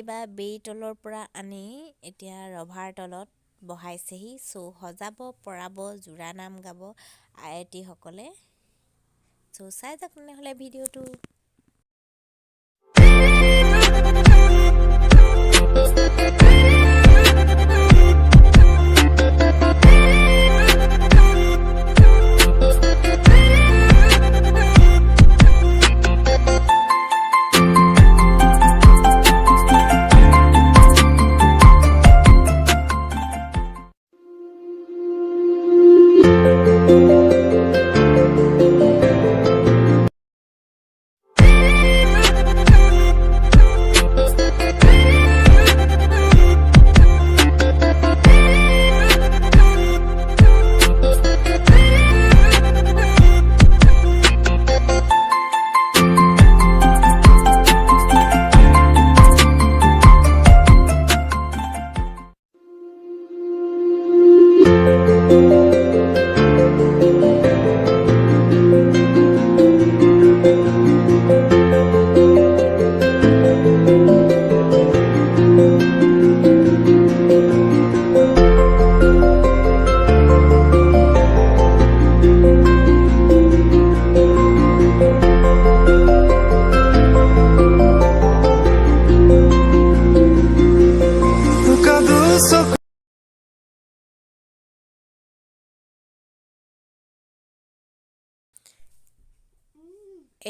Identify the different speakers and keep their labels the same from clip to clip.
Speaker 1: এইবাৰ বেই তলৰ পৰা আনি এতিয়া ৰভাৰ তলত বহাইছেহি। সজাব পৰাব জোৰা নাম গাব আয়তীসকলে। চাই যাওক তেনেহ'লে ভিডিঅ'টো।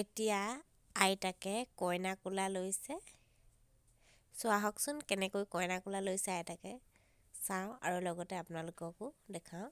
Speaker 1: এতিয়া আইতাকে কইনা কোলা লৈছে। আহকচোন কেনেকৈ কইনা কোলা লৈছে আইতাকে চাওঁ আৰু লগতে আপোনালোককো দেখাওঁ।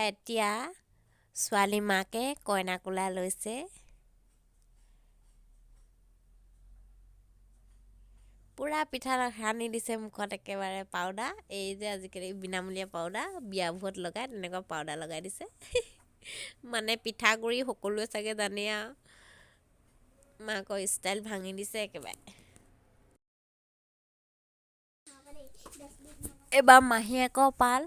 Speaker 1: এতিয়া ছোৱালী মাকে কইনা কোলা লৈছে। পুৰা পিঠা সানি দিছে মুখত একেবাৰে পাউডাৰ। এই যে আজিকালি বিনামূলীয়া পাউডাৰ বিয়াবোৰত লগাই তেনেকুৱা পাউডাৰ লগাই দিছে। মানে পিঠাগুড়ি সকলোৱে চাগে জানে আৰু মাকৰ ষ্টাইল ভাঙি দিছে একেবাৰে। এইবাৰ মাহীয়েকৰ পাল।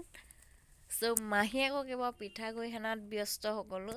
Speaker 1: মাহীয়েকক এইবাৰ পিঠাগুড়ি সানাত ব্যস্ত সকলো।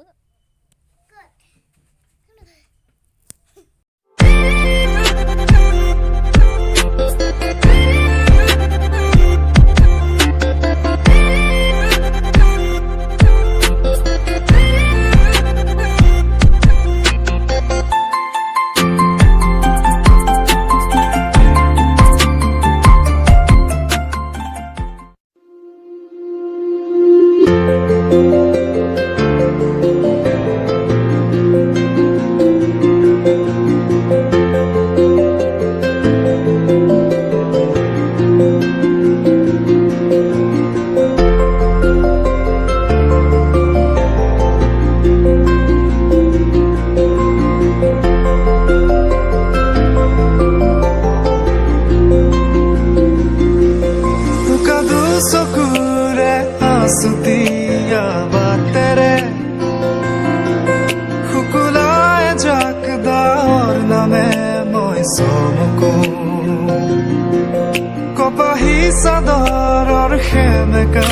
Speaker 2: চাদৰৰ সেমেকা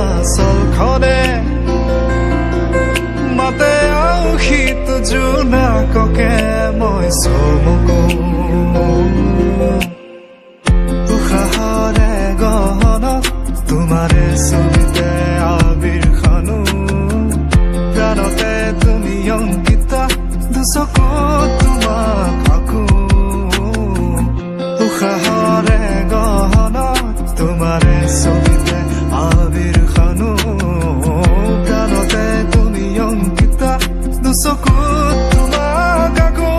Speaker 2: আচলখনে মাতে আউসীত জোনাককে মই চমকো উশাহৰে গহনত তোমাৰে ছবিতে আবিৰ খানো প্ৰাণতে তুমি অংকিতা দুচকুত তোমাক আঁকো উশাহৰে গহনত তোমাৰে ছবিতে আবিৰ খানো প্ৰাণতে তুমি অংকিতা দুচকুত তোমাক আঁকো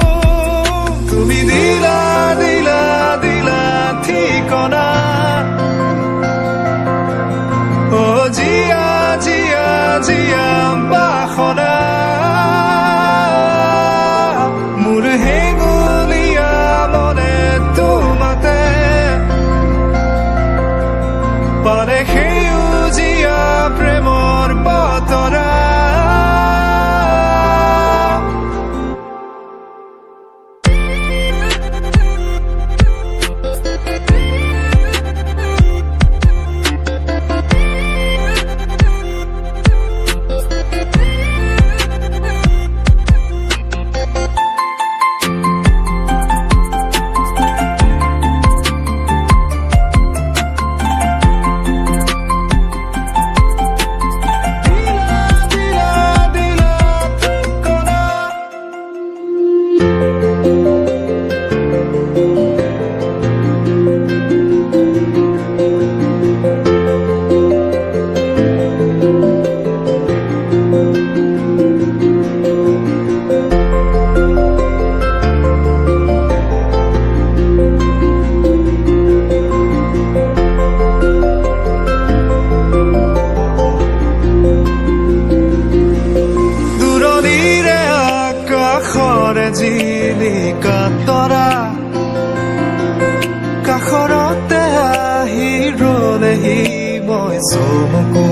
Speaker 2: তুমি দিলা দিলা দিলা ঠিকনা অ জিয়া জিয়া জিয়া বাসনা মোৰ হেঙুলীয়া মনে তোমাতে পাৰে সেউজীয়া প্ৰেমৰ বতৰা জিলিকা তৰা কাষৰতে আহি ৰলেহি মই চমকো